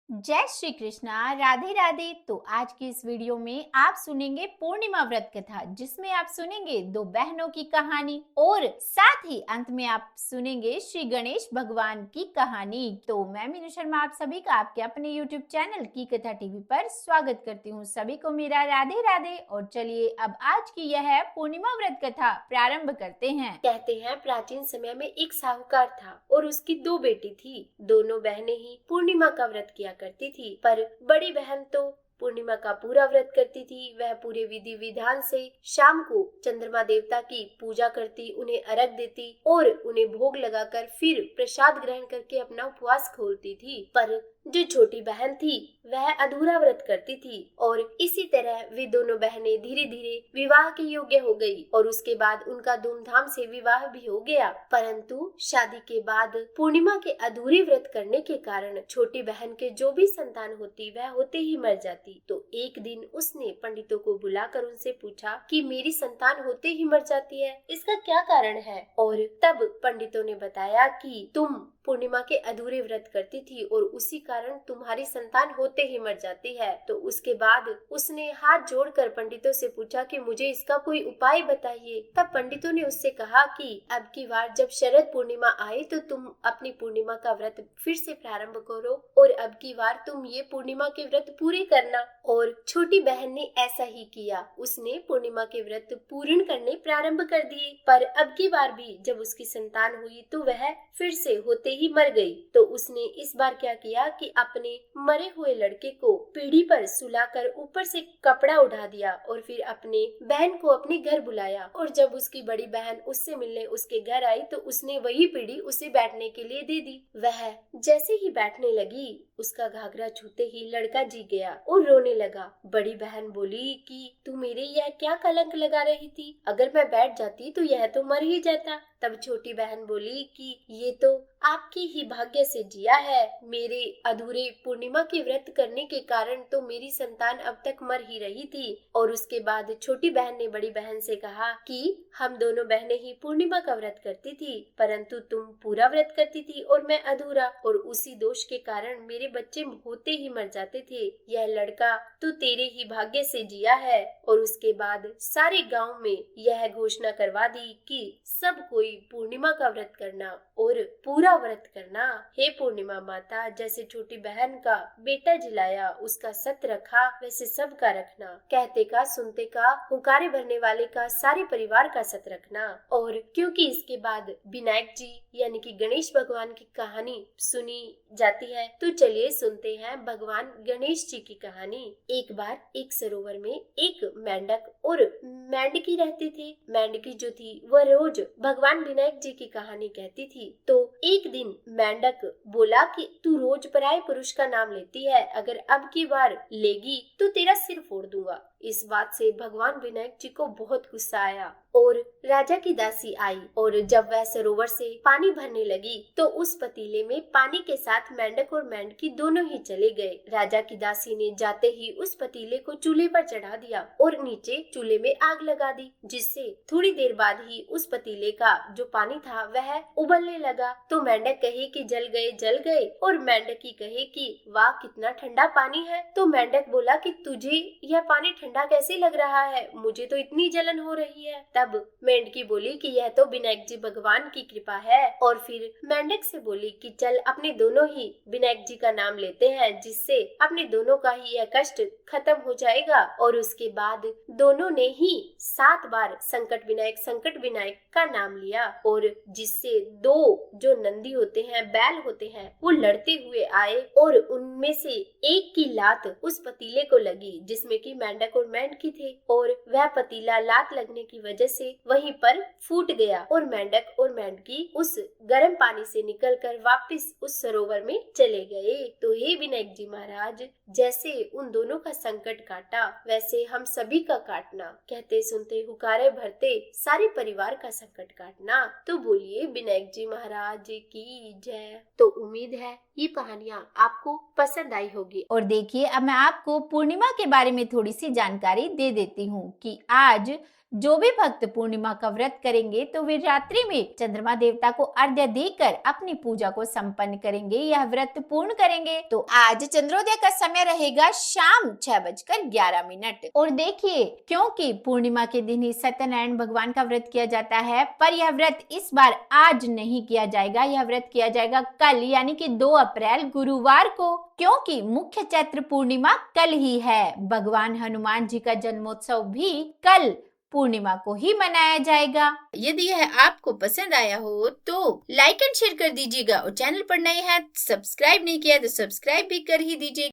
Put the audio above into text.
जय श्री कृष्णा, राधे राधे। तो आज की इस वीडियो में आप सुनेंगे पूर्णिमा व्रत कथा, जिसमें आप सुनेंगे दो बहनों की कहानी और साथ ही अंत में आप सुनेंगे श्री गणेश भगवान की कहानी। तो मैं मीनू शर्मा आप सभी का आपके अपने यूट्यूब चैनल की कथा टीवी पर स्वागत करती हूँ। सभी को मेरा राधे राधे। और चलिए अब आज की यह पूर्णिमा व्रत कथा प्रारंभ करते हैं। कहते हैं प्राचीन समय में एक साहूकार था और उसकी दो बेटी थी। दोनों बहनें ही पूर्णिमा का व्रत किया करती थी, पर बड़ी बहन तो पूर्णिमा का पूरा व्रत करती थी। वह पूरे विधि विधान से शाम को चंद्रमा देवता की पूजा करती, उन्हें अर्घ देती और उन्हें भोग लगाकर फिर प्रसाद ग्रहण करके अपना उपवास खोलती थी। पर जो छोटी बहन थी वह अधूरा व्रत करती थी और इसी तरह वे दोनों बहनें धीरे धीरे विवाह के योग्य हो गई और उसके बाद उनका धूमधाम से विवाह भी हो गया। परंतु शादी के बाद पूर्णिमा के अधूरे व्रत करने के कारण छोटी बहन के जो भी संतान होती वह होते ही मर जाती। तो एक दिन उसने पंडितों को बुलाकर उनसे पूछा कि मेरी संतान होते ही मर जाती है, इसका क्या कारण है। और तब पंडितों ने बताया कि तुम पूर्णिमा के अधूरे व्रत करती थी और उसी कारण तुम्हारी संतान होते ही मर जाती है। तो उसके बाद उसने हाथ जोड़कर पंडितों से पूछा कि मुझे इसका कोई उपाय बताइए। तब पंडितों ने उससे कहा कि अब की बार जब शरद पूर्णिमा आए तो तुम अपनी पूर्णिमा का व्रत फिर से प्रारंभ करो और अब की बार तुम ये पूर्णिमा के व्रत पूरे करना। और छोटी बहन ने ऐसा ही किया, उसने पूर्णिमा के व्रत पूर्ण करने प्रारंभ कर दिए। पर अब की बार भी जब उसकी संतान हुई तो वह फिर से होते ही मर गई। तो उसने इस बार क्या किया कि अपने मरे हुए लड़के को पीढ़ी पर सुलाकर ऊपर से कपड़ा उठा दिया और फिर अपने बहन को अपने घर बुलाया। और जब उसकी बड़ी बहन उससे मिलने उसके घर आई तो उसने वही पीढ़ी उसे बैठने के लिए दे दी। वह जैसे ही बैठने लगी उसका घाघरा छूते ही लड़का जी गया और रोने लगा। बड़ी बहन बोली कि तू मेरे यह क्या कलंक लगा रही थी, अगर मैं बैठ जाती तो यह तो मर ही जाता। तब छोटी बहन बोली कि ये तो आपकी ही भाग्य से जिया है, मेरे अधूरे पूर्णिमा के व्रत करने के कारण तो मेरी संतान अब तक मर ही रही थी। और उसके बाद छोटी बहन ने बड़ी बहन से कहा कि हम दोनों बहनें ही पूर्णिमा का व्रत करती थी, परंतु तुम पूरा व्रत करती थी और मैं अधूरा, और उसी दोष के कारण मेरे बच्चे होते ही मर जाते थे। यह लड़का तो तेरे ही भाग्य से जिया है। और उसके बाद सारे गांव में यह घोषणा करवा दी कि सब कोई पूर्णिमा का व्रत करना और पूरा व्रत करना। हे पूर्णिमा माता, जैसे छोटी बहन का बेटा जिलाया उसका सत रखा वैसे सबका रखना। कहते का सुनते का हुंकारे भरने वाले का सारे परिवार का सत रखना। और क्योंकि इसके बाद विनायक जी यानी कि गणेश भगवान की कहानी सुनी जाती है तो चलिए सुनते हैं भगवान गणेश जी की कहानी। एक बार एक सरोवर में एक मेंढक और मेंढकी रहती थी। मेंढकी जो थी वह रोज भगवान विनायक जी की कहानी कहती थी। तो एक दिन मेंढक बोला कि तू रोज पराये पुरुष का नाम लेती है, अगर अब की बार लेगी तो तेरा सिर फोड़ दूंगा। इस बात से भगवान विनायक जी को बहुत गुस्सा आया और राजा की दासी आई और जब वह सरोवर से पानी भरने लगी तो उस पतीले में पानी के साथ मेंढक और मेंढकी दोनों ही चले गए। राजा की दासी ने जाते ही उस पतीले को चूल्हे पर चढ़ा दिया और नीचे चूल्हे में आग लगा दी, जिससे थोड़ी देर बाद ही उस पतीले का जो पानी था वह उबलने लगा। तो मेंढक कहे कि जल गए और मेंढकी कहे कि वाह कितना ठंडा पानी है। तो मेंढक बोला कि तुझे यह पानी ठंडा कैसे लग रहा है, मुझे तो इतनी जलन हो रही है। तब मेंढकी बोली कि यह तो विनायक जी भगवान की कृपा है। और फिर मेंढक से बोली कि चल अपने दोनों ही विनायक जी का नाम लेते हैं, जिससे अपने दोनों का ही यह कष्ट खत्म हो जाएगा। और उसके बाद दोनों ने ही 7 बार संकट विनायक का नाम लिया और जिससे दो जो नंदी होते हैं, बैल होते हैं, वो लड़ते हुए आए और उनमें से एक की लात उस पतीले को लगी जिसमें कि मेंढक और मेंढकी थे और वह पतीला लात लगने की वजह से वहीं पर फूट गया और मेंढक और मेंढकी उस गर्म पानी से निकलकर वापस उस सरोवर में चले गए। तो हे विनायक जी महाराज, जैसे उन दोनों का संकट काटा वैसे हम सभी का काटना। कहते सुनते हुकारे भरते सारे परिवार का संकट काटना। तो बोलिए विनायक जी महाराज की जय। तो उम्मीद है ये कहानियाँ आपको पसंद आई होगी। और देखिए अब मैं आपको पूर्णिमा के बारे में थोड़ी सी जानकारी दे देती हूँ कि आज जो भी भक्त पूर्णिमा का व्रत करेंगे तो वे रात्रि में चंद्रमा देवता को अर्घ्य देकर अपनी पूजा को संपन्न करेंगे, यह व्रत पूर्ण करेंगे। तो आज चंद्रोदय का समय रहेगा शाम 6:11। और देखिए, क्योंकि पूर्णिमा के दिन ही सत्यनारायण भगवान का व्रत किया जाता है, पर यह व्रत इस बार आज नहीं किया जाएगा, यह व्रत किया जाएगा कल यानी कि 2 अप्रैल गुरुवार को, क्योंकि मुख्य चैत्र पूर्णिमा कल ही है। भगवान हनुमान जी का जन्मोत्सव भी कल पूर्णिमा को ही मनाया जाएगा। यदि यह आपको पसंद आया हो तो लाइक एंड शेयर कर दीजिएगा, और चैनल पर नए हैं सब्सक्राइब नहीं किया तो सब्सक्राइब भी कर ही दीजिएगा।